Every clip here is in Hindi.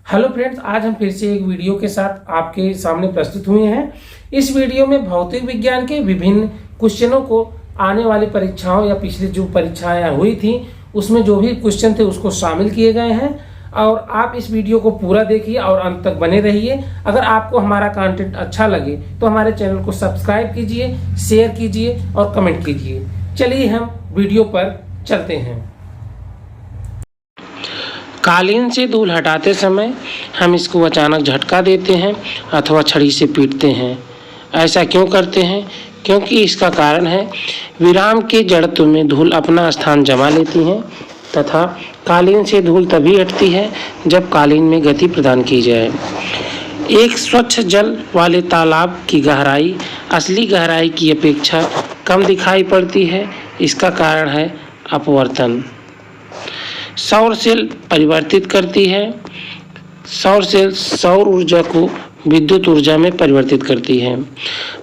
हेलो फ्रेंड्स, आज हम फिर से एक वीडियो के साथ आपके सामने प्रस्तुत हुए हैं। इस वीडियो में भौतिक विज्ञान के विभिन्न क्वेश्चनों को आने वाली परीक्षाओं या पिछली जो परीक्षाएं हुई थी उसमें जो भी क्वेश्चन थे उसको शामिल किए गए हैं। और आप इस वीडियो को पूरा देखिए और अंत तक बने रहिए। अगर आपको हमारा कंटेंट अच्छा लगे तो हमारे चैनल को सब्सक्राइब कीजिए, शेयर कीजिए और कमेंट कीजिए। चलिए हम वीडियो पर चलते हैं। कालीन से धूल हटाते समय हम इसको अचानक झटका देते हैं अथवा छड़ी से पीटते हैं। ऐसा क्यों करते हैं? क्योंकि इसका कारण है विराम के जड़त्व में धूल अपना स्थान जमा लेती हैं तथा कालीन से धूल तभी हटती है जब कालीन में गति प्रदान की जाए। एक स्वच्छ जल वाले तालाब की गहराई असली गहराई की अपेक्षा कम दिखाई पड़ती है। इसका कारण है अपवर्तन। सौर सेल परिवर्तित करती है। सौर सेल सौर ऊर्जा को विद्युत ऊर्जा में परिवर्तित करती है।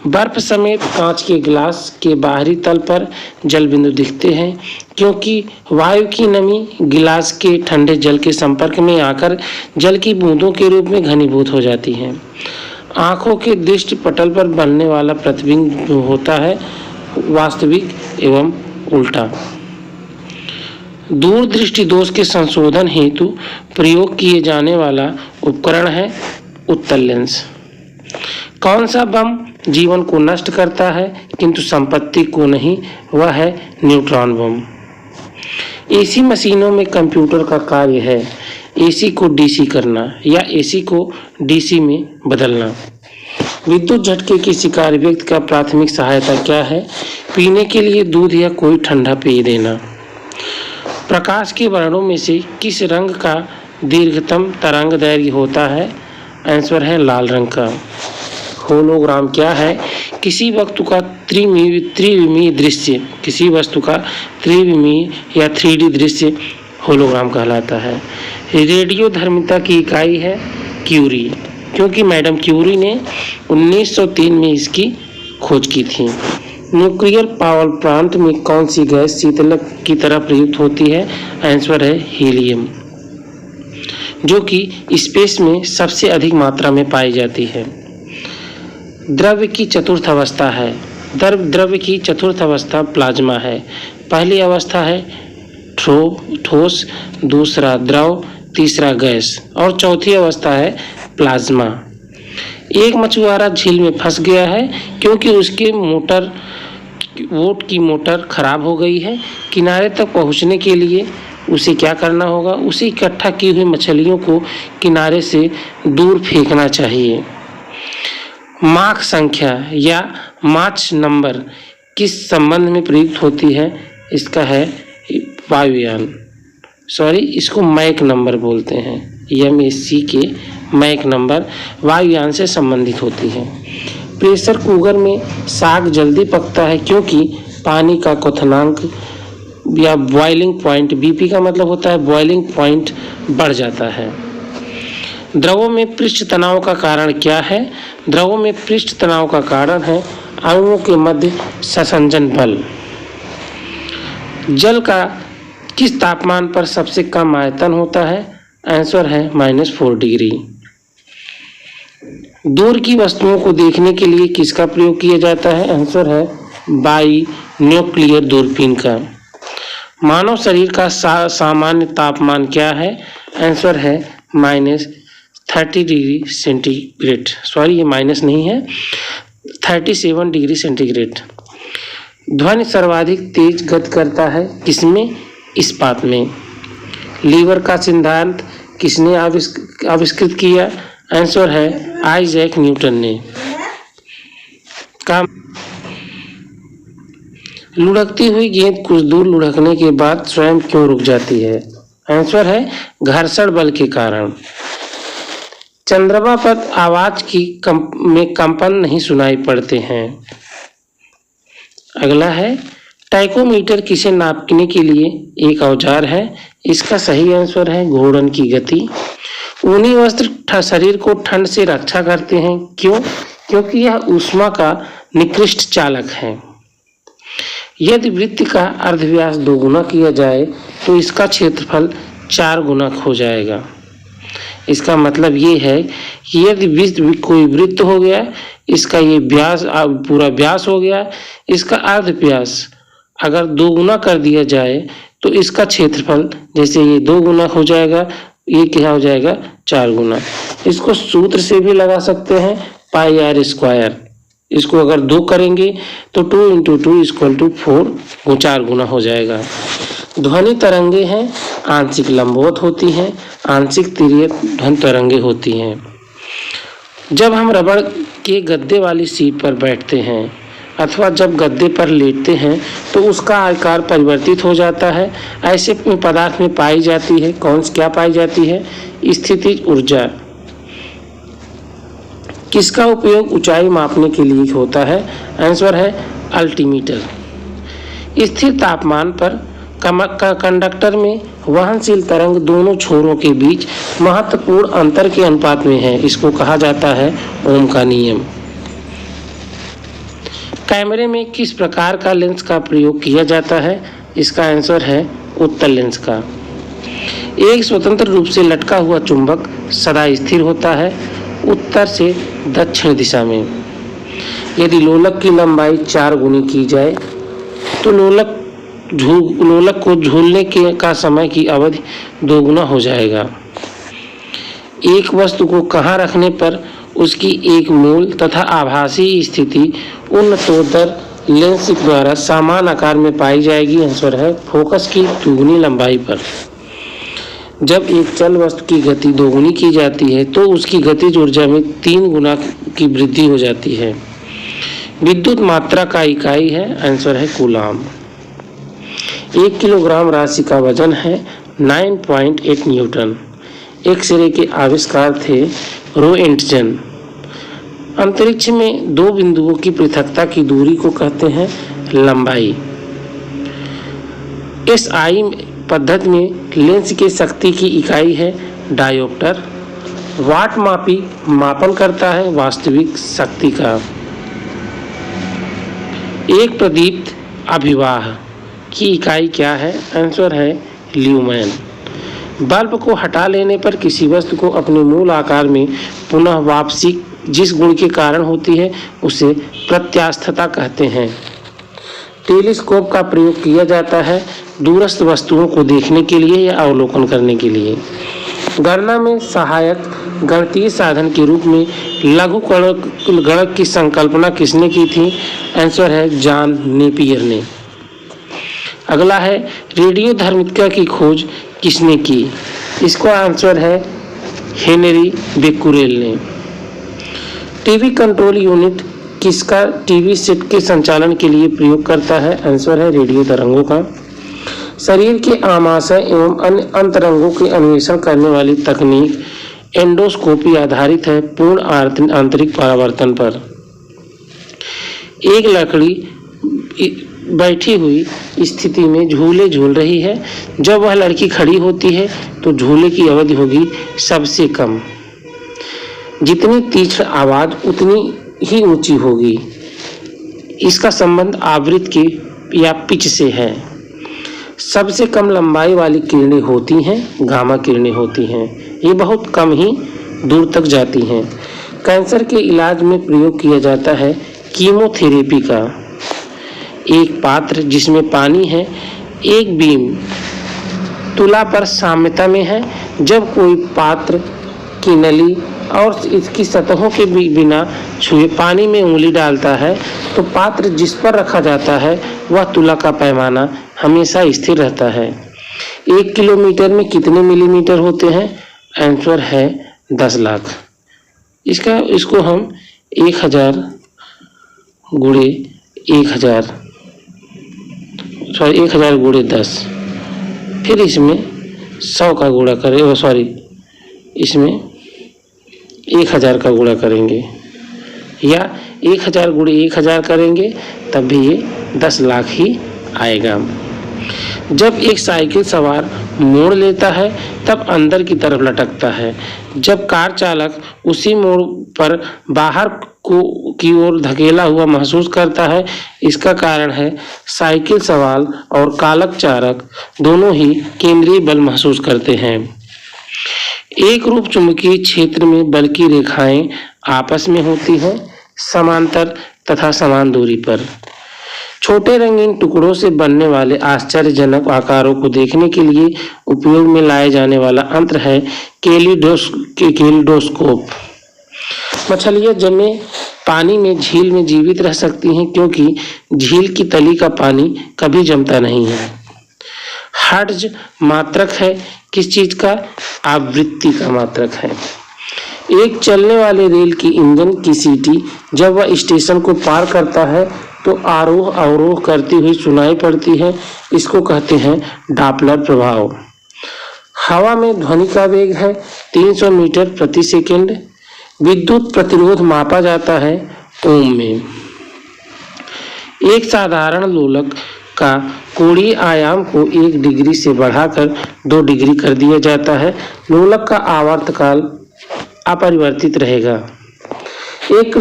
बर्फ समेत कांच के गिलास के बाहरी तल पर जल बिंदु दिखते हैं क्योंकि वायु की नमी गिलास के ठंडे जल के संपर्क में आकर जल की बूंदों के रूप में घनीभूत हो जाती हैं। आंखों के दृष्टि पटल पर बनने वाला प्रतिबिंब होता है वास्तविक एवं उल्टा। दूरदृष्टि दोष के संशोधन हेतु प्रयोग किए जाने वाला उपकरण है उत्तल लेंस। कौन सा बम जीवन को नष्ट करता है किंतु संपत्ति को नहीं? वह है न्यूट्रॉन बम। एसी मशीनों में कंप्यूटर का कार्य है एसी को डीसी करना या एसी को डीसी में बदलना। विद्युत झटके की शिकार व्यक्ति का प्राथमिक सहायता क्या है? पीने के लिए दूध या कोई ठंडा पेय देना। प्रकाश के वर्णों में से किस रंग का दीर्घतम तरंग दैर्घ्य होता है? आंसर है लाल रंग का। होलोग्राम क्या है? किसी वस्तु का त्रिविमीय दृश्य। किसी वस्तु का त्रिविमीय या 3D दृश्य होलोग्राम कहलाता है। रेडियोधर्मिता की इकाई है क्यूरी, क्योंकि मैडम क्यूरी ने 1903 में इसकी खोज की थी। न्यूक्लियर पावर प्लांट में कौन सी गैस शीतलक की तरह प्रयुक्त होती है? आंसर है हीलियम, जो कि स्पेस में सबसे अधिक मात्रा में पाई जाती है। द्रव्य की चतुर्थ अवस्था है। द्रव्य की चतुर्थ अवस्था प्लाज्मा है। पहली अवस्था है ठोस, दूसरा द्रव, तीसरा गैस और चौथी अवस्था है प्लाज्मा। एक मछुआरा झील में फंस गया है क्योंकि उसके बोट की मोटर खराब हो गई है। किनारे तक पहुंचने के लिए उसे क्या करना होगा? उसे इकट्ठा की हुई मछलियों को किनारे से दूर फेंकना चाहिए। माक संख्या या माच नंबर किस संबंध में प्रयुक्त होती है? इसका है वायुयान, इसको मैक नंबर बोलते हैं। MAC के मैक नंबर वायुयान से संबंधित होती है। प्रेशर कुकर में साग जल्दी पकता है क्योंकि पानी का क्वथनांक या बॉइलिंग पॉइंट, BP का मतलब होता है बॉइलिंग पॉइंट, बढ़ जाता है। द्रवों में पृष्ठ तनाव का कारण क्या है? द्रवों में पृष्ठ तनाव का कारण है अणुओं के मध्य संसंजन बल। जल का किस तापमान पर सबसे कम आयतन होता है? आंसर है -4 डिग्री। दूर की वस्तुओं को देखने के लिए किसका प्रयोग किया जाता है? आंसर है बाइनोक्लियर दूरबीन का। मानव शरीर का सामान्य तापमान क्या है? आंसर है -30 डिग्री सेंटीग्रेड। ये माइनस नहीं है, 37 डिग्री सेंटीग्रेड। ध्वनि सर्वाधिक तेज गति करता है किसमें? इस्पात में। लीवर का सिद्धांत किसने आविष्कृत किया? आंसर है आइजैक न्यूटन ने। लुढ़कती हुई गेंद कुछ दूर लुढ़कने के बाद स्वयं क्यों रुक जाती है? आंसर है घर्षण बल के कारण। चंद्रमा पर आवाज में कंपन नहीं सुनाई पड़ते हैं। अगला है टाइकोमीटर किसे नापने के लिए एक औजार है? इसका सही आंसर है घूर्णन की गति। ऊनी वस्त्र शरीर को ठंड से रक्षा करते हैं। क्यों? क्योंकि यह ऊष्मा का निकृष्ट चालक है। यदि वृत्त का अर्धव्यास 2 गुना किया जाए तो इसका क्षेत्रफल 4 गुना हो जाएगा। इसका मतलब ये है कि यदि कोई वृत्त हो गया, इसका ये व्यास पूरा व्यास हो गया, इसका अर्ध व्यास अगर 2 गुना कर दिया जाए तो इसका क्षेत्रफल जैसे ये 2 गुना हो जाएगा, ये क्या हो जाएगा 4 गुना। इसको सूत्र से भी लगा सकते हैं, पाई आर स्क्वायर। इसको अगर 2 करेंगे तो 2 × 2 = 4, वो 4 गुना हो जाएगा। ध्वनि तरंगे हैं, आंशिक लंबवत होती हैं, आंशिक तिर्यक ध्वनि तरंगे होती हैं। जब हम रबड़ के गद्दे वाली सीट पर बैठते हैं अथवा जब गद्दे पर लेटते हैं तो उसका आकार परिवर्तित हो जाता है। ऐसे पदार्थ में पाई जाती है, क्या पाई जाती है? स्थितिज ऊर्जा। किसका उपयोग ऊंचाई मापने के लिए होता है? आंसर है अल्टीमीटर। स्थिर तापमान पर कंडक्टर में वहनशील तरंग दोनों छोरों के बीच महत्वपूर्ण अंतर के अनुपात में है। इसको कहा जाता है ओम का नियम। कैमरे में किस प्रकार का लेंस का प्रयोग किया जाता है? इसका आंसर है उत्तल लेंस का। एक स्वतंत्र रूप से लटका हुआ चुंबक सदा स्थिर होता है उत्तर से दक्षिण दिशा में। यदि लोलक की लंबाई 4 गुनी की जाए तो लोलक को झूलने का समय की अवधि 2 गुना हो जाएगा। एक वस्तु को कहाँ रखने पर उसकी एक मूल तथा आभासी स्थिति उन्नतोत्तर लेंस द्वारा समान आकार में पाई जाएगी? आंसर है फोकस की 2 गुनी लंबाई पर। जब एक चल वस्तु की गति 2 गुनी की जाती है तो उसकी गतिज ऊर्जा में 3 गुना की वृद्धि हो जाती है। विद्युत मात्रा का इकाई है, आंसर है कूलाम। 1 किलोग्राम राशि का वजन है 9.8 न्यूटन। एक्सरे के आविष्कार थे रोएंटजन। अंतरिक्ष में 2 बिंदुओं की पृथकता की दूरी को कहते हैं लंबाई। एसआई पद्धति में लेंस की शक्ति की इकाई है डायोप्टर। वाट मापी मापन करता है वास्तविक शक्ति का। एक प्रदीप्त अभिवाह की इकाई क्या है? आंसर है ल्यूमेन। बल्ब को हटा लेने पर किसी वस्तु को अपने मूल आकार में पुनः वापसी जिस गुण के कारण होती है उसे प्रत्यास्थता कहते हैं। टेलीस्कोप का प्रयोग किया जाता है दूरस्थ वस्तुओं को देखने के लिए या अवलोकन करने के लिए। गणना में सहायक गणितीय साधन के रूप में लघु गणक की संकल्पना किसने की थी? आंसर है जॉन नेपियर ने। अगला है रेडियो धर्मिता की खोज किसने की? इसका आंसर है हेनरी बेक्यूरेल ने। टीवी कंट्रोल यूनिट किसका टीवी सेट के संचालन के लिए प्रयोग करता है? आंसर है रेडियो तरंगों का। शरीर के आमाशय एवं अन्य अंतरंगों के अन्वेषण करने वाली तकनीक एंडोस्कोपी आधारित है पूर्ण आंतरिक परावर्तन पर। एक लकड़ी बैठी हुई स्थिति में झूले झूल रही है। जब वह लड़की खड़ी होती है तो झूले की अवधि होगी सबसे कम। जितनी तीक्ष्ण आवाज उतनी ही ऊंची होगी। इसका संबंध आवृत्ति के या पिच से है। सबसे कम लंबाई वाली किरणें होती हैं गामा किरणें होती हैं। ये बहुत कम ही दूर तक जाती हैं। कैंसर के इलाज में प्रयोग किया जाता है कीमोथेरेपी का। एक पात्र जिसमें पानी है, एक बीम तुला पर साम्यता में है। जब कोई पात्र की नली और इसकी सतहों के बिना छुए पानी में उंगली डालता है तो पात्र जिस पर रखा जाता है वह तुला का पैमाना हमेशा स्थिर रहता है। 1 किलोमीटर में कितने मिलीमीटर होते हैं? आंसर है 10 लाख। इसको हम 1000 गुणे 1000 गुणे 10, फिर इसमें 100 का गुणा करें, इसमें 1000 का गुणा करेंगे या 1000 गुणे 1000 करेंगे तब भी ये 10 लाख ही आएगा। जब एक साइकिल सवार मोड़ लेता है तब अंदर की तरफ लटकता है। जब कार चालक उसी मोड़ पर बाहर की ओर धकेला हुआ महसूस करता है, इसका कारण है साइकिल सवार और चालक दोनों ही केंद्रीय बल महसूस करते हैं। एक रूप चुंबकीय क्षेत्र में बल की रेखाएं आपस में होती हैं समांतर तथा समान दूरी पर। छोटे रंगीन टुकड़ों से बनने वाले आश्चर्यजनक आकारों को देखने के लिए उपयोग में लाए जाने वाला यंत्र है कैलिडोस्कोप। मछलियां जमे पानी में झील में जीवित रह सकती हैं क्योंकि झील की तली का पानी कभी जमता नहीं है। हर्ट्ज मात्रक है किस चीज का? आवृत्ति का मात्रक है। एक चलने वाले रेल की इंजन की सीटी जब वह स्टेशन को पार करता है तो आरोह अवरोह करती हुई सुनाई पड़ती है। इसको कहते हैं डॉपलर प्रभाव। हवा में ध्वनि का वेग है 300 मीटर प्रति सेकंड। विद्युत प्रतिरोध मापा जाता है ओम में। एक साधारण लोलक का कोणीय आयाम को 1 डिग्री से बढ़ाकर 2 डिग्री कर दिया जाता है। लोलक का आवर्तकाल अपरिवर्तित रहेगा। एक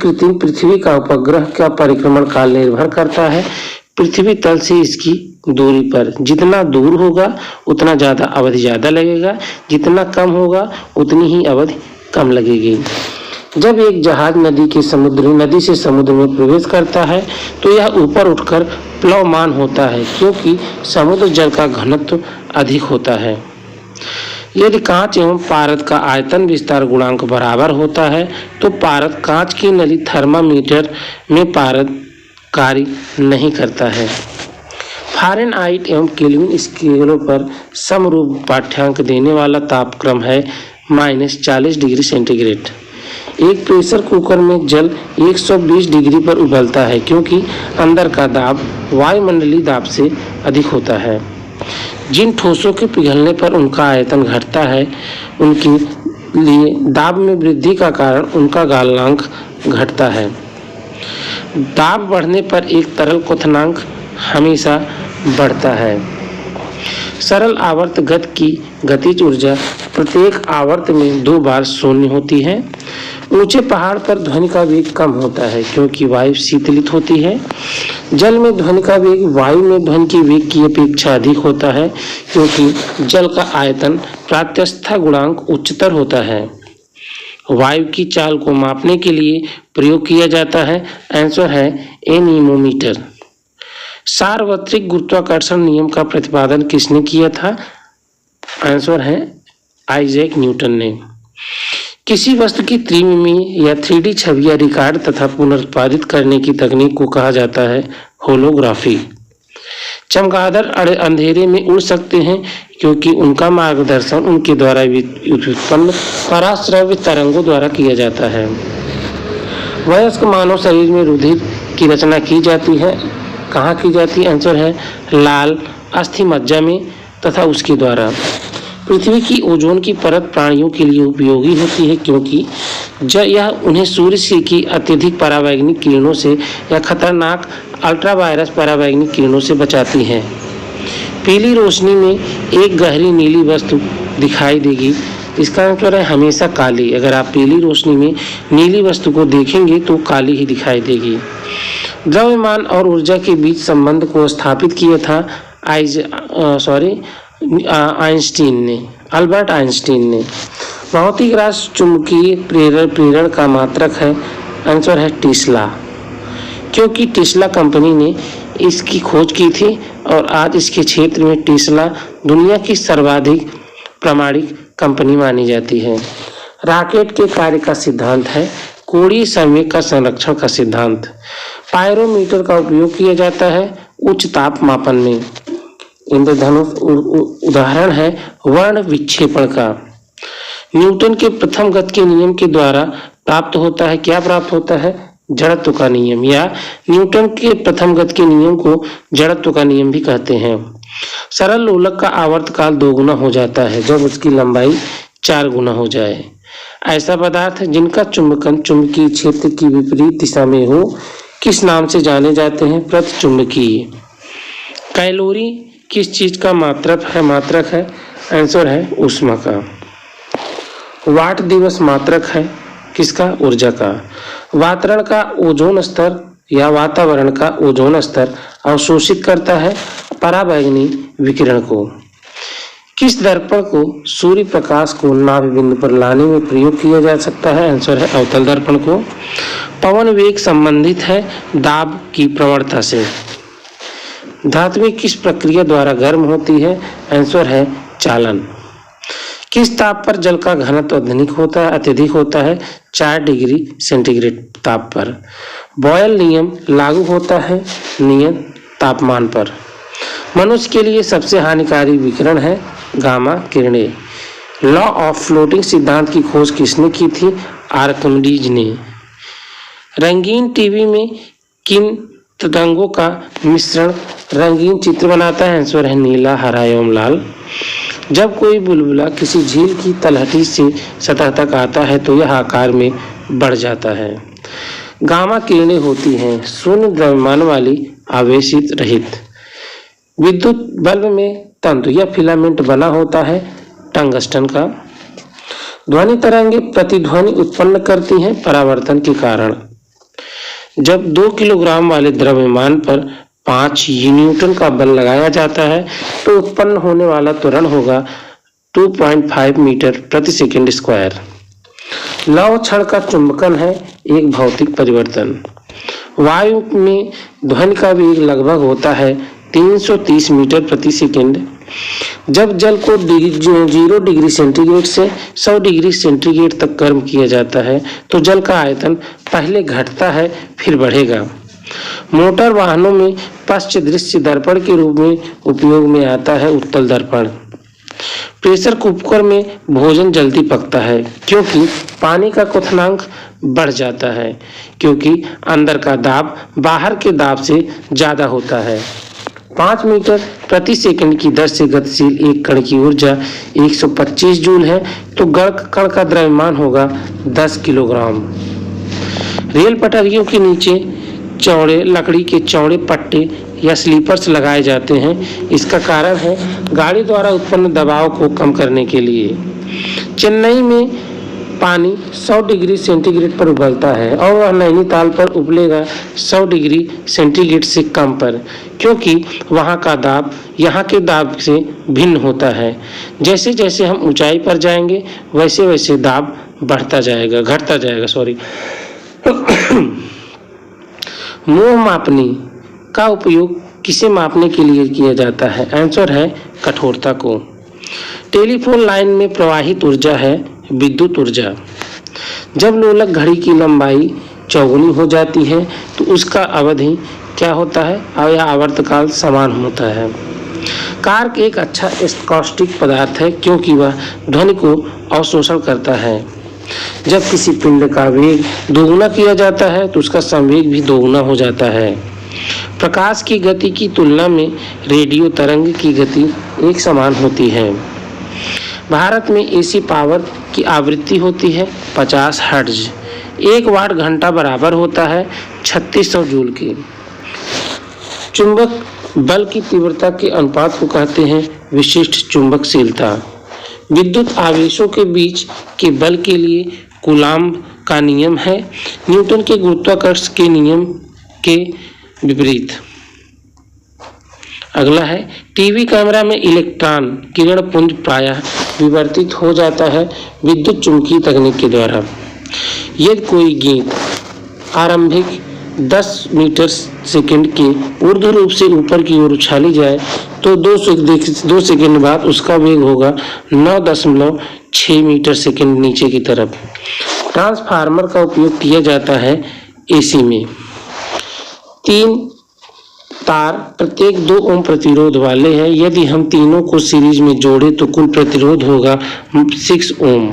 कृत्रिम पृथ्वी का उपग्रह का परिक्रमण काल निर्भर करता है पृथ्वी तल से इसकी दूरी पर। जितना दूर होगा उतना ज्यादा अवधि ज्यादा लगेगा, जितना कम होगा उतनी ही अवधि कम लगेगी। जब एक जहाज नदी से समुद्र में प्रवेश करता है तो यह ऊपर उठकर प्लवमान होता है क्योंकि समुद्र जल का घनत्व अधिक होता है। यदि कांच एवं पारद का आयतन विस्तार गुणांक बराबर होता है तो पारद कांच की नली थर्मामीटर में पारद कार्य नहीं करता है। फ़ारेनहाइट एवं केल्विन स्केलों पर समरूप पाठ्यांक देने वाला तापक्रम है -40 डिग्री सेंटीग्रेड। एक प्रेशर कुकर में जल 120 डिग्री पर उबलता है क्योंकि अंदर का दाब वायुमंडलीय दाब से अधिक होता है। जिन ठोसों के पिघलने पर उनका आयतन घटता है उनके लिए दाब में वृद्धि का कारण उनका गलनांक घटता है। दाब बढ़ने पर एक तरल क्वथनांक हमेशा बढ़ता है। सरल आवर्त गति की गतिज ऊर्जा प्रत्येक आवर्त में 2 बार शून्य होती है। ऊंचे पहाड़ पर ध्वनि का वेग कम होता है क्योंकि वायु शीतलित होती है। जल में ध्वनि का वेग वायु में ध्वनि के वेग की अपेक्षा अधिक होता है क्योंकि जल का आयतन प्रात्यवस्था गुणांक उच्चतर होता है। वायु की चाल को मापने के लिए प्रयोग किया जाता है। आंसर है एनीमोमीटर। सार्वत्रिक गुरुत्वाकर्षण नियम का प्रतिपादन किसने किया था? आंसर है आइजैक न्यूटन ने। किसी वस्तु की त्रिमिमीय या 3D छवियां रिकॉर्ड तथा पुनरुत्पादित करने की तकनीक को कहा जाता है होलोग्राफी। चमगादड़ अंधेरे में उड़ सकते हैं क्योंकि उनका मार्गदर्शन उनके द्वारा उत्पन्न पराश्रव्य तरंगों द्वारा किया जाता है। वयस्क मानव शरीर में रुधिर की रचना की जाती है। कहाँ की जाती है? आंसर है लाल अस्थि मज्जा में तथा उसके द्वारा। पृथ्वी की ओजोन की परत प्राणियों के लिए उपयोगी होती है क्योंकि यह उन्हें सूर्य की अत्यधिक परावैंगनिक किरणों से या खतरनाक अल्ट्रावायलेट परावैंगनिक किरणों से बचाती है। पीली रोशनी में एक गहरी नीली वस्तु दिखाई देगी। इसका आंसर है हमेशा काली। अगर आप पीली रोशनी में नीली वस्तु को देखेंगे तो काली ही दिखाई देगी। द्रव्यमान और ऊर्जा के बीच संबंध को स्थापित किया था अल्बर्ट आइंस्टीन ने। भौतिक राशि चुंबकीय प्रेरण का मात्रक है। आंसर है टेस्ला, क्योंकि टेस्ला कंपनी ने इसकी खोज की थी और आज इसके क्षेत्र में टेस्ला दुनिया की सर्वाधिक प्रामाणिक कंपनी मानी जाती है। रॉकेट के कार्य का सिद्धांत है कोणीय संवेग का संरक्षण का सिद्धांत। पायरोमीटर का उपयोग किया जाता है उच्च ताप मापन में। इंद्रधनुष उदाहरण है वर्ण विक्षेपण का। न्यूटन के प्रथम गति के नियम के द्वारा प्राप्त होता है, क्या प्राप्त होता है? जड़त्व का नियम, या न्यूटन के प्रथम गति के नियम को जड़त्व का नियम भी कहते हैं। सरल लोलक का आवर्तकाल 2 गुना हो जाता है जब उसकी लंबाई 4 गुना हो जाए। ऐसा पदार्थ जिनका चुंबकन चुंबकीय क्षेत्र की विपरीत दिशा में हो किस नाम से जाने जाते हैं? प्रतिचुंबकीय। कैलोरी किस चीज का मात्रक है? आंसर है ऊष्मा का। वाट दिवस मात्रक है किसका? ऊर्जा का। वातावरण का ओजोन स्तर या वातावरण का ओजोन स्तर अवशोषित करता है पराबैंगनी विकिरण को। किस दर्पण को सूर्य प्रकाश को नाभि बिंदु पर लाने में प्रयोग किया जा सकता है? आंसर है अवतल दर्पण को। पवन वेग संबंधित है दाब की प्रवणता से। धात्विक किस प्रक्रिया द्वारा गर्म होती है? आंसर है चालन। किस ताप पर जल का घनत्व अत्यधिक होता है? 4 डिग्री सेंटीग्रेड ताप पर। बॉयल नियम लागू होता है नियत तापमान पर। मनुष्य के लिए सबसे हानिकारक विकिरण है गामा किरणें। लॉ ऑफ फ्लोटिंग सिद्धांत की खोज किसने की थी? आर्किमिडीज ने। रंगीन टीवी में किन तरंगों का मिश्रण रंगीन चित्र बनाता है? आंसर है नीला, हरा एवं लाल। जब कोई बुलबुला किसी झील की तलहटी से सतह तक आता है तो यह आकार में बढ़ जाता है। गामा किरणें होती हैं शून्य द्रव्यमान वाली आवेशित रहित। विद्युत बल्ब में तंतु या फिलामेंट बना होता है टंगस्टन का। ध्वनि तरंगे प्रतिध्वनि उत्पन्न करती हैं परावर्तन के कारण। जब 2 किलोग्राम वाले द्रव्यमान पर 5 न्यूटन का बल लगाया जाता है तो उत्पन्न होने वाला त्वरण होगा 2.5 मीटर प्रति सेकंड स्क्वायर। लौह क्षण का चुंबकन है एक भौतिक परिवर्तन। वायु में ध्वनि का वेग लगभग होता है 330 मीटर प्रति सेकंड। जब जल को 0 डिग्री सेंटीग्रेड से 100 डिग्री सेंटीग्रेड तक गर्म किया जाता है तो जल का आयतन पहले घटता है फिर बढ़ेगा। मोटर वाहनों में पश्च दृश्य दर्पण के रूप में उपयोग में आता है उत्तल दर्पण। प्रेशर कुकर में भोजन जल्दी पकता है क्योंकि पानी का क्वथनांक बढ़ जाता है, क्योंकि अंदर का दाब बाहर के दाब से ज्यादा होता है। 5 मीटर प्रति सेकंड की दर से गतिशील एक कण की ऊर्जा 125 जूल है तो कण का द्रव्यमान होगा 10 किलोग्राम। रेल पटरियों के नीचे चौड़े लकड़ी के चौड़े पट्टे या स्लीपर्स लगाए जाते हैं। इसका कारण है गाड़ी द्वारा उत्पन्न दबाव को कम करने के लिए। चेन्नई में पानी 100 डिग्री सेंटीग्रेड पर उबलता है और वह नैनीताल पर उबलेगा 100 डिग्री सेंटीग्रेड से कम पर, क्योंकि वहाँ का दाब यहाँ के दाब से भिन्न होता है। जैसे जैसे हम ऊंचाई पर जाएंगे वैसे वैसे दाब घटता जाएगा। मोह मापनी का उपयोग किसे मापने के लिए किया जाता है? आंसर है कठोरता को। टेलीफोन लाइन में प्रवाहित ऊर्जा है विद्युत ऊर्जा। जब लोलक घड़ी की लंबाई चौगुनी हो जाती है तो उसका अवधि क्या होता है या आवर्तकाल समान होता है। कार्क एक अच्छा स्कॉस्टिक पदार्थ है क्योंकि वह ध्वनि को अवशोषण करता है। जब किसी पिंड का वेग दोगुना किया जाता है तो उसका संवेग भी दोगुना हो जाता है। प्रकाश की गति की तुलना में रेडियो तरंग की गति एक समान होती है। भारत में एसी पावर की आवृत्ति होती है 50 हर्ट्ज। 1 वाट घंटा बराबर होता है 3600 जूल के। चुंबक बल की तीव्रता के अनुपात को कहते हैं विशिष्ट चुंबकशीलता। विद्युत आवेशों के बीच के बल के लिए कूलाम्ब का नियम है न्यूटन के गुरुत्वाकर्षण के नियम के विपरीत। अगला है टीवी कैमरा में इलेक्ट्रॉन किरण पुंज प्रायः विवर्तित हो जाता है विद्युत चुम्बकीय तकनीक के द्वारा। यदि कोई गेंद आरंभिक 10 मीटर सेकंड के ऊर्ध्व रूप से ऊपर की ओर उछाली जाए तो 2 सेकंड बाद उसका वेग होगा 9.6 मीटर सेकंड नीचे की तरफ। ट्रांसफार्मर का उपयोग किया जाता है एसी में। 3 तार प्रत्येक 2 ओम प्रतिरोध वाले हैं। यदि हम तीनों को सीरीज में जोड़े तो कुल प्रतिरोध होगा 6 ओम,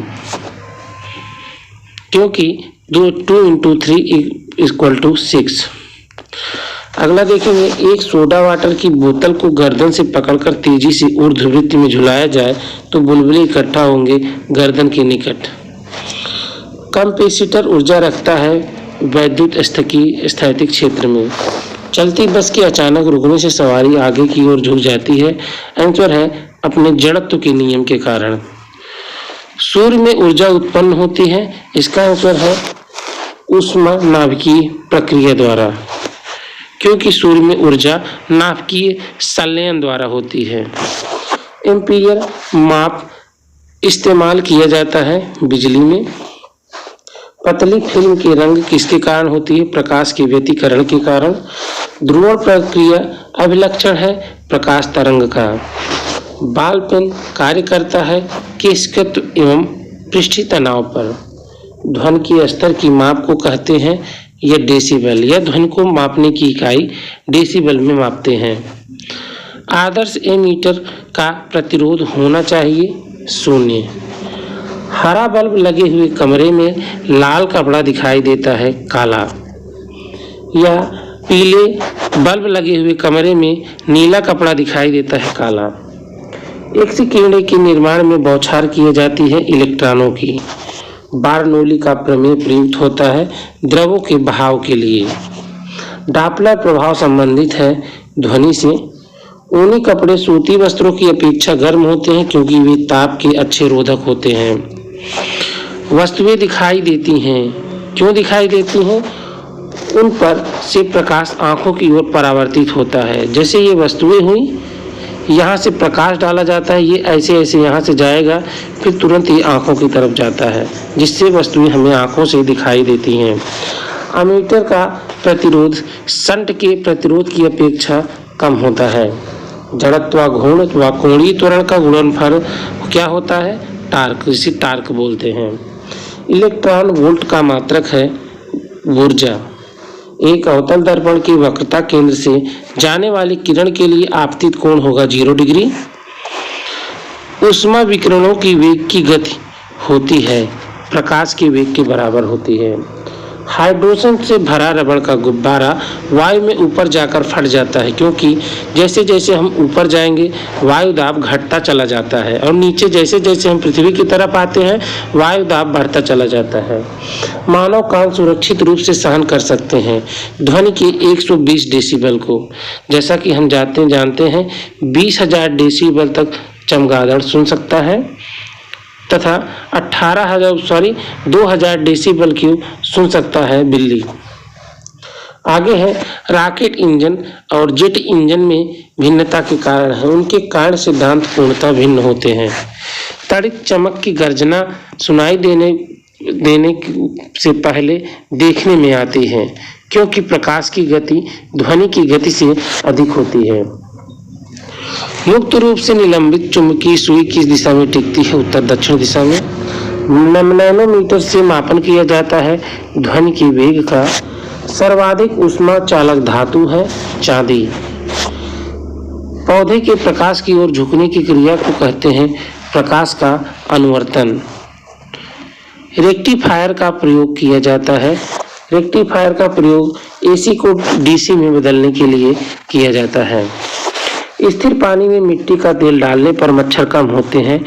क्योंकि 2 × 3 = 6। अगला देखेंगे एक सोडा वाटर की बोतल को गर्दन से पकड़कर तेजी से ऊर्ध्ववृत्त में झुलाया जाए तो बुलबुले इकट्ठा होंगे गर्दन के निकट। कैपेसिटर ऊर्जा रखता है वैद्युत स्थैतिक क्षेत्र में। चलती बस के अचानक रुकने से सवारी आगे की ओर झुक जाती है। आंसर है अपने जड़त्व के नियम के कारण। सूर्य में ऊर्जा उत्पन्न होती है, इसका आंसर है ऊष्मा नाभिकीय प्रक्रिया द्वारा, क्योंकि सूर्य में ऊर्जा नाभिकीय संलयन द्वारा होती है। एम्पीयर माप इस्तेमाल किया जाता है बिजली में। पतली फिल्म के रंग किसके कारण होती है? प्रकाश के व्यतिकरण के कारण। ध्रुवण प्रक्रिया अभिलक्षण है प्रकाश तरंग का। बॉल पेन कार्य करता है केशिकत्व एवं पृष्ठीय तनाव पर। ध्वनि के स्तर की माप को कहते हैं या डेसिबल। यह ध्वनि को मापने की इकाई डेसिबल में मापते हैं। आदर्श एमीटर का प्रतिरोध होना चाहिए 0। हरा बल्ब लगे हुए कमरे में लाल कपड़ा दिखाई देता है काला, या पीले बल्ब लगे हुए कमरे में नीला कपड़ा दिखाई देता है काला। एक्स किरणें के निर्माण में बौछार की जाती है इलेक्ट्रॉनों की। बार्नौली का प्रमेय प्रयुक्त होता है द्रवों के बहाव के लिए। डॉपलर प्रभाव संबंधित है ध्वनि से। ऊनी कपड़े सूती वस्त्रों की अपेक्षा गर्म होते हैं क्योंकि वे ताप के अच्छे रोधक होते हैं। वस्तुएं दिखाई देती हैं। क्यों दिखाई देती हैं? उन पर से प्रकाश आंखों की ओर परावर्तित होता है। जैसे ये वस्तुएं हुई, यहाँ से प्रकाश डाला जाता है, ये ऐसे ऐसे यहाँ से जाएगा, फिर तुरंत ये आंखों की तरफ जाता है, जिससे वस्तुएं हमें आंखों से दिखाई देती हैं। एमीटर का प्रतिरोध शंट के प्रतिरोध की अपेक्षा कम होता है। जड़त्व घूर्ण व कोणीय त्वरण का गुणनफल क्या होता है? टार्क, जिसे टार्क बोलते हैं। इलेक्ट्रॉन वोल्ट का मात्रक है ऊर्जा। एक अवतल दर्पण की वक्रता केंद्र से जाने वाली किरण के लिए आपतित कोण होगा 0 डिग्री। ऊष्मा विकिरणों की वेग की गति होती है प्रकाश के वेग के बराबर होती है। हाइड्रोजन से भरा रबड़ का गुब्बारा वायु में ऊपर जाकर फट जाता है, क्योंकि जैसे जैसे हम ऊपर जाएंगे वायु दाब घटता चला जाता है, और नीचे जैसे जैसे हम पृथ्वी की तरफ आते हैं वायु दाब बढ़ता चला जाता है। मानव कान सुरक्षित रूप से सहन कर सकते हैं ध्वनि के 120 डेसिबल को। जैसा कि हम जानते हैं 20,000 डेसिबल तक चमगादड़ सुन सकता है तथा 2000 डेसिबल की सुन सकता है बिल्ली। आगे है रॉकेट इंजन और जेट इंजन में भिन्नता के कारण है। उनके कारण सिद्धांत पूर्णतः भिन्न होते हैं। तड़ित चमक की गर्जना सुनाई देने से पहले देखने में आती है, क्योंकि प्रकाश की गति ध्वनि की गति से अधिक होती है। मुक्त रूप से निलंबित चुंबकीय सुई किस दिशा में टिकती है? उत्तर दक्षिण दिशा में। नैनोमीटर से मापन किया जाता है ध्वनि के वेग का। सर्वाधिक ऊष्मा चालक धातु है चांदी। पौधे के प्रकाश की ओर झुकने की क्रिया को कहते हैं प्रकाश का अनुवर्तन। रेक्टिफायर का प्रयोग किया जाता है। रेक्टिफायर का प्रयोग एसी को डीसी में बदलने के लिए किया जाता है। स्थिर पानी में मिट्टी का तेल डालने पर मच्छर कम होते हैं,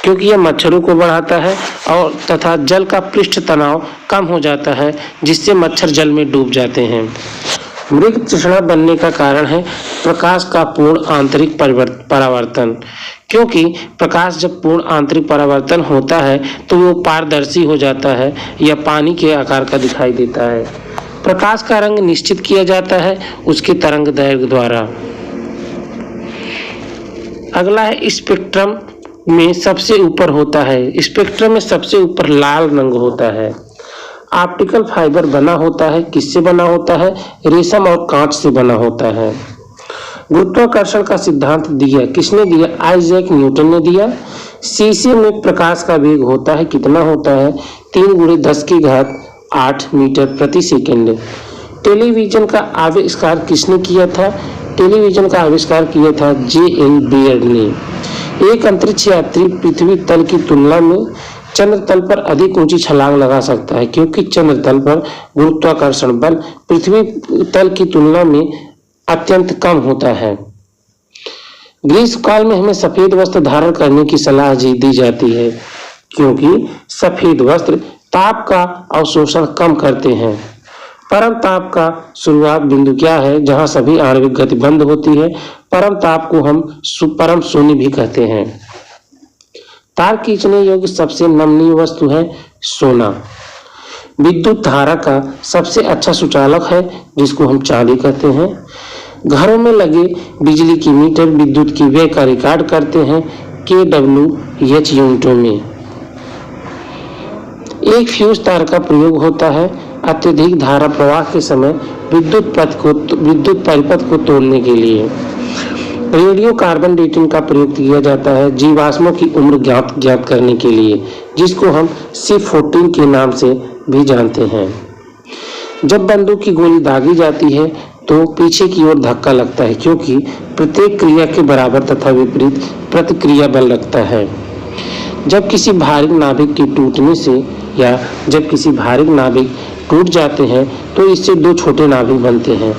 क्योंकि यह मच्छरों को बढ़ाता है और तथा जल का पृष्ठ तनाव कम हो जाता है, जिससे मच्छर जल में डूब जाते हैं। मृग तृष्णा बनने का कारण है प्रकाश का पूर्ण आंतरिक परावर्तन, क्योंकि प्रकाश जब पूर्ण आंतरिक परावर्तन होता है तो वो पारदर्शी हो जाता है या पानी के आकार का दिखाई देता है। प्रकाश का रंग निश्चित किया जाता है उसके तरंग दैर्घ्य द्वारा। अगला है स्पेक्ट्रम में सबसे ऊपर होता है। स्पेक्ट्रम में सबसे ऊपर लाल रंग होता है। ऑप्टिकल फाइबर बना होता है। किससे बना होता है? रेशम और कांच से बना होता है। गुरुत्वाकर्षण का सिद्धांत दिया किसने दिया? आइजैक न्यूटन ने दिया। शीशे में प्रकाश का वेग होता है, कितना होता है? 3 × 10⁸ मीटर प्रति सेकेंड। टेलीविजन का आविष्कार किसने किया था? टेलीविजन का आविष्कार किया था J.L. बियर्ड ने। एक अंतरिक्ष यात्री पृथ्वी तल की तुलना में चंद्र तल पर अधिक ऊंची छलांग लगा सकता है, क्योंकि चंद्र तल पर गुरुत्वाकर्षण बल पृथ्वी तल की तुलना में अत्यंत कम होता है। ग्रीष्म काल में हमें सफेद वस्त्र धारण करने की सलाह दी जाती है, क्योंकि सफेद वस्त्र ताप का अवशोषण कम करते हैं। परम ताप का शुरुआत बिंदु क्या है? जहां सभी आणविक गति बंद होती है। परम ताप को हम परम शून्य भी कहते हैं। तार खींचने योग्य सबसे नमनीय वस्तु है सोना। विद्युत धारा का सबसे अच्छा सुचालक है, जिसको हम चांदी कहते हैं। घरों में लगे बिजली की मीटर विद्युत की व्यय का रिकॉर्ड करते हैं। kWh यूनिटों में। एक फ्यूज तार का प्रयोग होता है अत्यधिक धारा प्रवाह के समय विद्युत परिपथ को तोड़ने के लिए। रेडियो कार्बन डेटिंग का प्रयोग किया जाता है जीवाश्मों की उम्र ज्ञात करने के लिए, जिसको हम C14 के नाम से भी जानते हैं। जब बंदूक की गोली दागी जाती है तो पीछे की ओर धक्का लगता है, क्योंकि प्रत्येक क्रिया के बराबर तथा विपरीत प्रतिक्रिया बल लगता है। जब किसी भारी नाभिक के टूटने से या जब किसी भारी नाभिक टूट जाते हैं तो इससे दो छोटे नाभिक बनते हैं,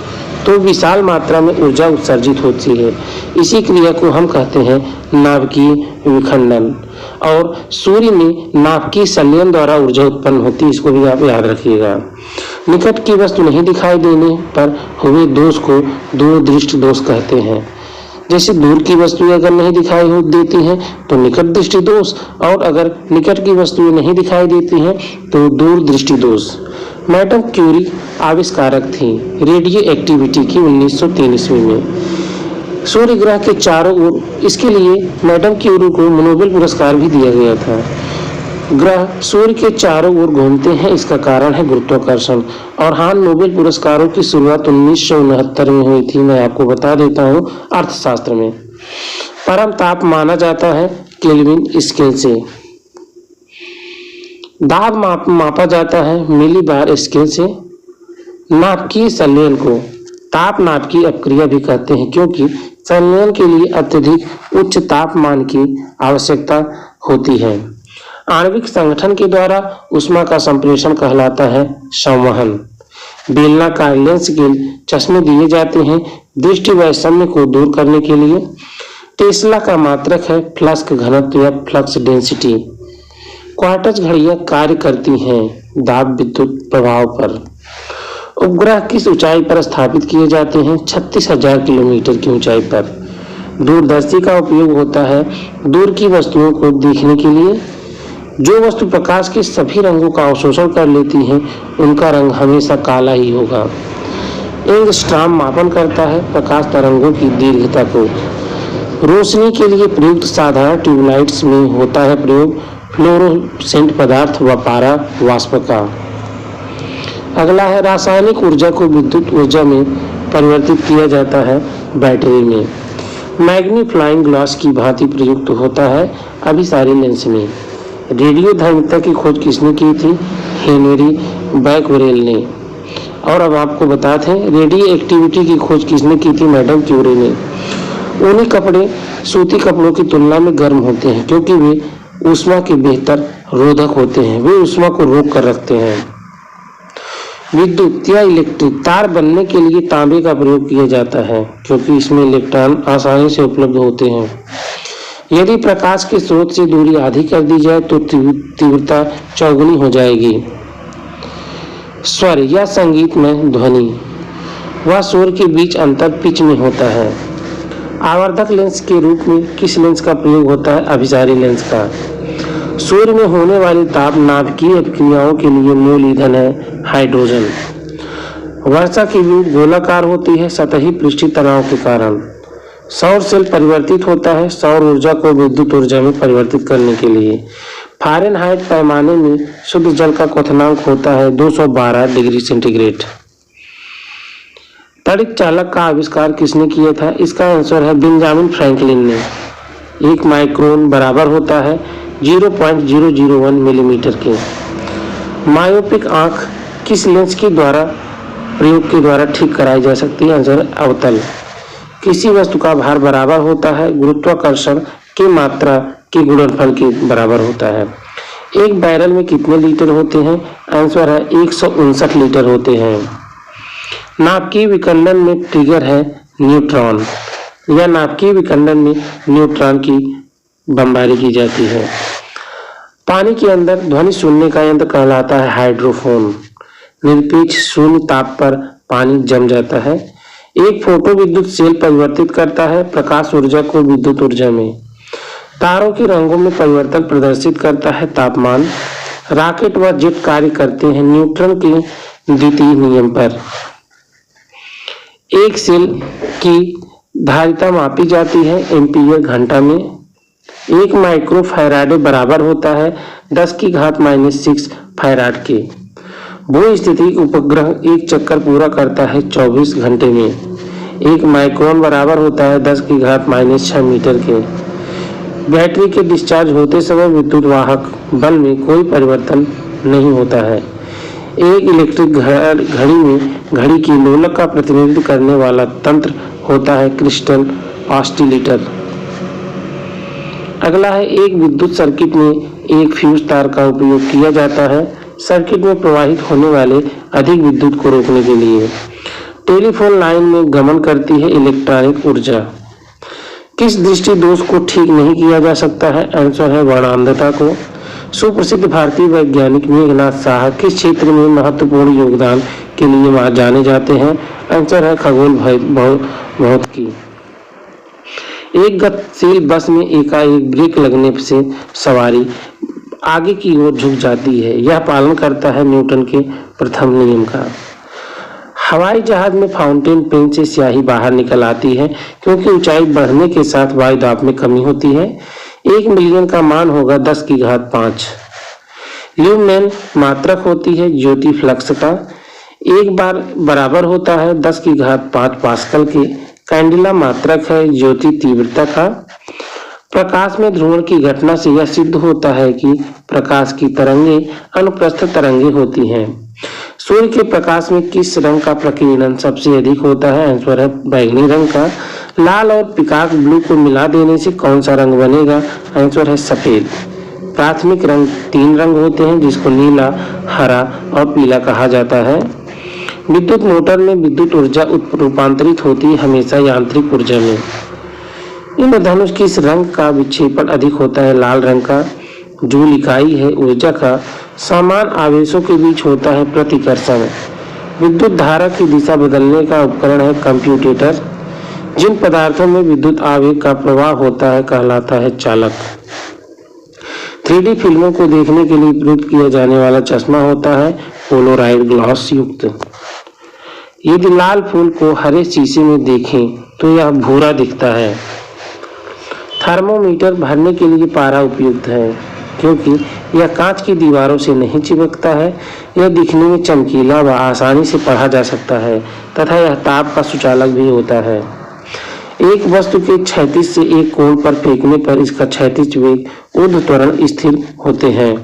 तो विशाल मात्रा में ऊर्जा उत्सर्जित होती है। इसी क्रिया को हम कहते हैं नाभिकीय विखंडन। और सूर्य में नाभिकीय संलयन द्वारा ऊर्जा उत्पन्न होती है, इसको भी आप याद रखिएगा। निकट की वस्तु नहीं दिखाई देने पर हुए दोष को दूरदृष्टि दोष कहते हैं। जैसे दूर की वस्तुएं अगर नहीं दिखाई देती हैं तो निकट दृष्टि दोष, और अगर निकट की वस्तुएं नहीं दिखाई देती हैं तो दूर दृष्टि दोष। मैडम क्यूरी आविष्कारक थी रेडियो एक्टिविटी की 1903 ईस्वी में। सूर्य ग्रह के चारों ओर, इसके लिए मैडम क्यूरी को नोबेल पुरस्कार भी दिया गया था। ग्रह सूर्य के चारों ओर घूमते हैं, इसका कारण है गुरुत्वाकर्षण। और हाँ, नोबेल पुरस्कारों की शुरुआत 1969 में हुई थी, मैं आपको बता देता हूँ, अर्थशास्त्र में। परम ताप माना जाता है केल्विन स्केल से। दाब मापा जाता है मिलीबार स्केल से। नाभिकीय संलयन को ताप नाभिकीय अपक्रिया भी कहते हैं, क्योंकि संलयन के लिए अत्यधिक उच्च तापमान की आवश्यकता होती है। आणविक संगठन के द्वारा ऊष्मा का संप्रेषण कहलाता है संवहन। बेलनाकार लेंस के चश्मे दिए जाते हैं दृष्टि वैषम्य को दूर करने के लिए। टेस्ला का मात्रक है फ्लक्स घनत्व या फ्लक्स डेंसिटी। क्वार्ट्ज घड़ियां कार्य करती हैं दाब विद्युत प्रभाव पर। उपग्रह किस ऊंचाई पर स्थापित किए जाते हैं? 36,000 किलोमीटर की ऊंचाई पर। दूरदर्शी का उपयोग होता है दूर की वस्तुओं को देखने के लिए। जो वस्तु प्रकाश के सभी रंगों का अवशोषण कर लेती हैं उनका रंग हमेशा काला ही होगा। एंगस्ट्रॉम मापन करता है प्रकाश तरंगों की दीर्घता को। रोशनी के लिए प्रयुक्त साधारण ट्यूबलाइट्स में होता है प्रयोग फ्लोरोसेंट पदार्थ व पारा वाष्प का। अगला है रासायनिक ऊर्जा को विद्युत ऊर्जा में परिवर्तित किया जाता है बैटरी में। मैग्नीफाइंग ग्लास की भांति प्रयुक्त होता है अभिसारी लेंस में। रेडियो धर्मिता की खोज किसने की थी? हेनरी बैक्वेरेल ने। और अब आपको बताते हैं रेडियो एक्टिविटी की खोज किसने की थी? मैडम क्यूरी ने। ऊनी कपड़े सूती कपड़ों की तुलना में गर्म होते हैं, क्योंकि वे ऊष्मा के बेहतर रोधक होते हैं। वे ऊष्मा को रोक कर रखते हैं। विद्युत या इलेक्ट्रिक तार बनने के लिए तांबे का प्रयोग किया जाता है, क्योंकि इसमें इलेक्ट्रॉन आसानी से उपलब्ध होते हैं। यदि प्रकाश के स्रोत से दूरी आधी कर दी जाए तो तीव्रता चौगुनी हो जाएगी। स्वर या संगीत में ध्वनि व स्वर के बीच अंतर पिच में होता है। आवर्धक लेंस के रूप में किस लेंस का प्रयोग होता है? अभिसारी लेंस का। सूर्य में होने वाली ताप नाभिकीय क्रियाओं के लिए मूल ईंधन है हाइड्रोजन। वर्षा की बूंद गोलाकार होती है सतही पृष्ठीय तनाव के कारण। सौर सेल परिवर्तित होता है सौर ऊर्जा को विद्युत ऊर्जा में परिवर्तित करने के लिए। फ़ारेनहाइट पैमाने में शुद्ध जल का क्वथनांक होता है 212 डिग्री सेंटीग्रेड। तड़ित चालक का आविष्कार किसने किया था? इसका आंसर है बेंजामिन फ्रैंकलिन ने। 1 माइक्रोन बराबर होता है 0.001 मिलीमीटर के। मायोपिक आंख किस लेंस के द्वारा प्रयोग के द्वारा ठीक कराई जा सकती है? आंसर अवतल। किसी वस्तु का भार बराबर होता है गुरुत्वाकर्षण की मात्रा के गुणनफल के बराबर होता है। एक बैरल में कितने लीटर होते हैं? आंसर है 159 लीटर होते हैं। नाभिकीय विखंडन में ट्रिगर है न्यूट्रॉन, या नाभिकीय विखंडन में न्यूट्रॉन की बमबारी की जाती है। पानी के अंदर ध्वनि सुनने का यंत्र कहलाता है हाइड्रोफोन। निरपेक्ष शून्य ताप पर पानी जम जाता है। एक फोटो विद्युत सेल परिवर्तित करता है प्रकाश ऊर्जा को विद्युत ऊर्जा में। तारों के रंगों में परिवर्तन प्रदर्शित करता है तापमान। रॉकेट व जेट कार्य करते हैं न्यूटन के द्वितीय नियम पर। एक सेल की धारिता मापी जाती है एम्पीयर घंटा में। 1 माइक्रो फैराडे बराबर होता है 10⁻⁻6 फैराड के। भू स्थिति उपग्रह एक चक्कर पूरा करता है 24 घंटे में। 1 माइक्रोन बराबर होता है 10⁻⁻6 मीटर के। बैटरी के डिस्चार्ज होते समय विद्युत वाहक बल में कोई परिवर्तन नहीं होता है। एक इलेक्ट्रिक घड़ी में घड़ी की लोलक का प्रतिनिधित्व करने वाला तंत्र होता है क्रिस्टल ऑसिलेटर। अगला है, एक विद्युत सर्किट में एक फ्यूज तार का उपयोग किया जाता है सर्किट में प्रवाहित होने वाले अधिक विद्युत को रोकने के लिए। टेलीफोन लाइन में गमन करती है इलेक्ट्रॉनिक ऊर्जा। किस दृष्टि दोष को ठीक नहीं किया जा सकता है? आंसर है वर्णांधता को। सुप्रसिद्ध भारतीय वैज्ञानिक मेघनाथ साहा किस क्षेत्र में महत्वपूर्ण योगदान के लिए जाने जाते हैं? आंसर है खगोल भौतिकी। एक गतिशील बस में एकाएक ब्रेक लगने से सवारी आगे की ओर झुक जाती है। यह पालन करता है न्यूटन के प्रथम नियम का। हवाई जहाज में फाउंटेन पेन से स्याही बाहर निकल आती है क्योंकि ऊंचाई बढ़ने के साथ वायु दाब में कमी होती है। 1 मिलियन का मान होगा 10⁵ ल्यूमेन मात्रक होती है ज्योति फ्लक्स का। एक बार बराबर होता है 10⁵ पास्कल के। कैंडिला मात्रक है ज्योति तीव्रता का। प्रकाश में ध्रुवण की घटना से यह सिद्ध होता है कि प्रकाश की तरंगे अनुप्रस्थ तरंगे होती हैं। सूर्य के प्रकाश में किस रंग का प्रकीर्णन सबसे अधिक होता है? आंसर है बैंगनी रंग का। लाल और पिकाक ब्लू को मिला देने से कौन सा रंग बनेगा? आंसर है सफेद। प्राथमिक रंग 3 रंग होते हैं जिसको नीला, हरा और पीला कहा जाता है। विद्युत मोटर में विद्युत ऊर्जा रूपांतरित होती है हमेशा यांत्रिक ऊर्जा में। इंद्रधनुष किस रंग का विक्षेपण अधिक होता है? लाल रंग का। जूल इकाई है ऊर्जा का। समान आवेशों के बीच होता है प्रतिकर्षण। विद्युत धारा की दिशा बदलने का उपकरण है कंप्यूटेटर। जिन पदार्थों में विद्युत आवेग का प्रवाह होता है कहलाता है चालक। 3D फिल्मों को देखने के लिए प्रयुक्त किया जाने वाला चश्मा होता है पोलराइड ग्लास युक्त। यदि लाल फूल को हरे शीशे में देखें तो यह भूरा दिखता है। थर्मोमीटर भरने के लिए पारा उपयुक्त है क्योंकि यह कांच की दीवारों से नहीं चिपकता है। यह दिखने में चमकीला व आसानी से पढ़ा जा सकता है तथा यह ताप का सुचालक भी होता है। एक वस्तु के क्षैतिज से एक कोण पर फेंकने पर इसका क्षैतिज वेग ऊर्ध्व त्वरण स्थिर होते हैं।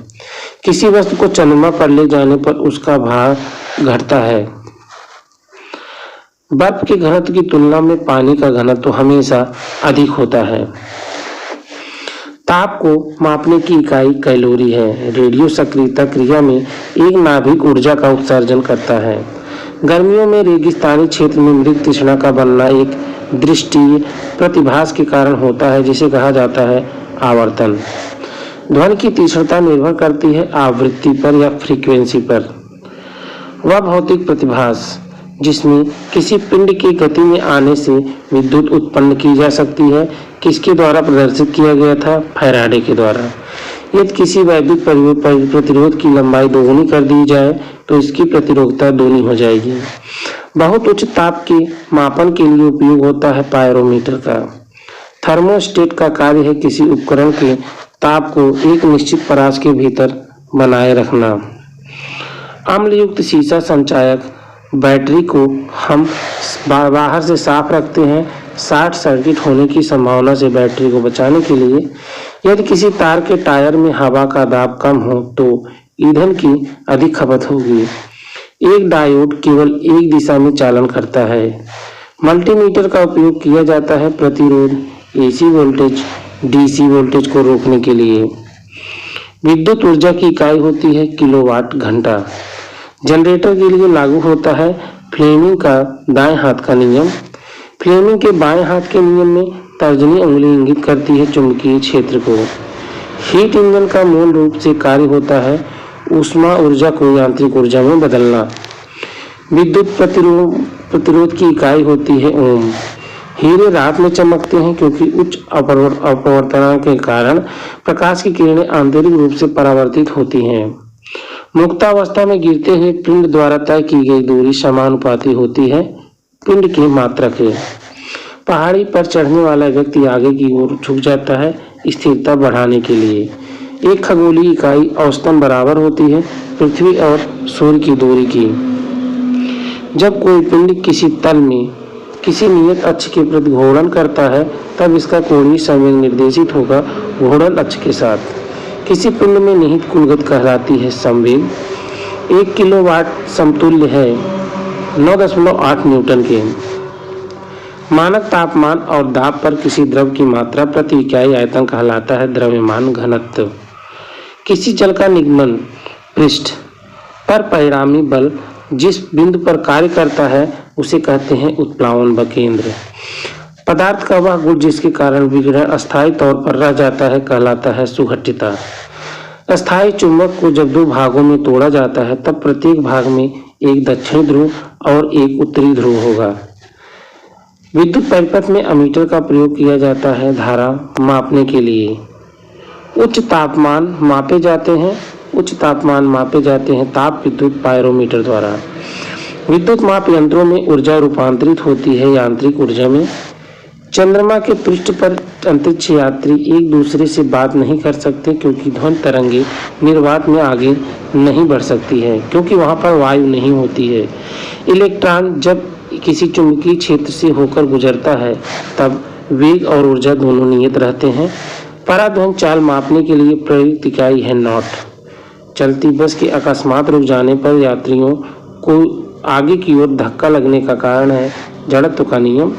किसी वस्तु को चंद्रमा पर ले जाने पर उसका भार घटता है। बर्फ के घनत्व की तुलना में पानी का घनत्व हमेशा अधिक होता है। ताप को मापने की इकाई कैलोरी है। रेडियो सक्रियता क्रिया में एक नाभिक ऊर्जा का उत्सर्जन करता है। गर्मियों में रेगिस्तानी क्षेत्र में मृग तृष्णा का बनना एक दृष्टीय प्रतिभास के कारण होता है जिसे कहा जाता है आवर्तन। ध्वनि की तीक्ष्णता निर्भर करती है आवृत्ति पर या फ्रीक्वेंसी पर। वह भौतिक प्रतिभास जिसमें किसी पिंड की गति में आने से विद्युत उत्पन्न की जा सकती है किसके द्वारा प्रदर्शित किया गया था? फैराडे के द्वारा। यदि किसी वैद्युत प्रतिरोध की लंबाई दोगुनी कर दी जाए तो इसकी प्रतिरोधकता दूनी हो जाएगी। बहुत उच्च ताप के मापन के लिए उपयोग होता है पायरोमीटर का। थर्मोस्टेट का कार्य है किसी उपकरण के ताप को एक निश्चित परास के भीतर बनाए रखना। अम्लयुक्त शीशा संचायक बैटरी को हम बाहर से साफ रखते हैं शॉर्ट सर्किट होने की संभावना से बैटरी को बचाने के लिए। यदि किसी तार के टायर में हवा का दाब कम हो तो ईंधन की अधिक खपत होगी। एक डायोड केवल एक दिशा में चालन करता है। मल्टीमीटर का उपयोग किया जाता है प्रतिरोध, एसी वोल्टेज, डीसी वोल्टेज को रोकने के लिए। विद्युत ऊर्जा की इकाई होती है किलोवाट घंटा। जनरेटर के लिए लागू होता है फ्लेमिंग का दाएं हाथ का नियम। फ्लेमिंग के बाएं हाथ के नियम में तर्जनी उंगली इंगित करती है चुंबकीय क्षेत्र को। हीट इंजन का मूल रूप से कार्य होता है ऊष्मा ऊर्जा को यांत्रिक ऊर्जा में बदलना। विद्युत प्रतिरोध की इकाई होती है ओम। हीरे रात में चमकते हैं क्योंकि उच्च अपवर्तनांक के कारण प्रकाश की किरणें आंतरिक रूप से परावर्तित होती हैं। मुक्तावस्था में गिरते हुए पिंड द्वारा तय की गई दूरी समानुपाती होती है पिंड की मात्रा के। पहाड़ी पर चढ़ने वाला व्यक्ति आगे की ओर झुक जाता है स्थिरता बढ़ाने के लिए। एक खगोलीय इकाई औसतन बराबर होती है पृथ्वी और सूर्य की दूरी की। जब कोई पिंड किसी तल में किसी नियत अक्ष के प्रति घूर्णन करता है तब इसका कोणीय संवेग निर्देशित होगा घूर्णन अक्ष के साथ। किसी पिंड में निहित कुल गति कहलाती है संवेग। 1 किलोवाट समतुल्य है 9.8 न्यूटन के। मानक तापमान और दाब पर किसी द्रव की मात्रा प्रति इकाई आयतन कहलाता है द्रव्यमान घनत्व। किसी जल का निगमन पृष्ठ पर परिणामी बल जिस बिंदु पर कार्य करता है उसे कहते हैं उत्प्लावन बकेंद्र। पदार्थ का वह गुण जिसके कारण विकिरण अस्थायी तौर पर रह जाता है कहलाता है सुघट्यता। अस्थायी चुंबक को जब 2 भागों में तोड़ा जाता है तब प्रत्येक भाग में एक दक्षिणी ध्रुव और एक उत्तरी ध्रुव होगा। विद्युत परिपथ में अमीटर का प्रयोग किया जाता है धारा मापने के लिए। उच्च तापमान मापे जाते हैं ताप विद्युत पायरोमीटर द्वारा। विद्युत माप यंत्रों में ऊर्जा रूपांतरित होती है यांत्रिक ऊर्जा में। चंद्रमा के पृष्ठ पर अंतरिक्ष यात्री एक दूसरे से बात नहीं कर सकते क्योंकि ध्वनि तरंगे निर्वात में आगे नहीं बढ़ सकती है क्योंकि वहां पर वायु नहीं होती है। इलेक्ट्रॉन जब किसी चुंबकीय क्षेत्र से होकर गुजरता है तब वेग और ऊर्जा दोनों नियत रहते हैं। पराध्वनि चाल मापने के लिए प्रयुक्त इकाई है नॉट। चलती बस के अकस्मात रुक जाने पर यात्रियों को आगे की ओर धक्का लगने का कारण है जड़त्व का नियम।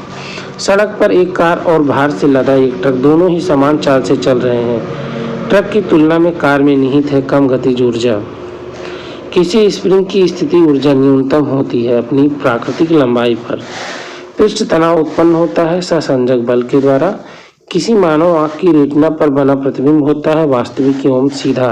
सड़क पर एक कार और बाहर से लदा एक ट्रक दोनों ही समान चाल से चल रहे हैं। ट्रक की तुलना में कार में निहित है कम गतिज ऊर्जा। किसी स्प्रिंग की स्थिति ऊर्जा न्यूनतम होती है अपनी प्राकृतिक लंबाई पर। पृष्ठ तनाव उत्पन्न होता है सहसंजक बल के द्वारा। किसी मानव आंख की रेटिना पर बना प्रतिबिंब होता है वास्तविक एवं सीधा।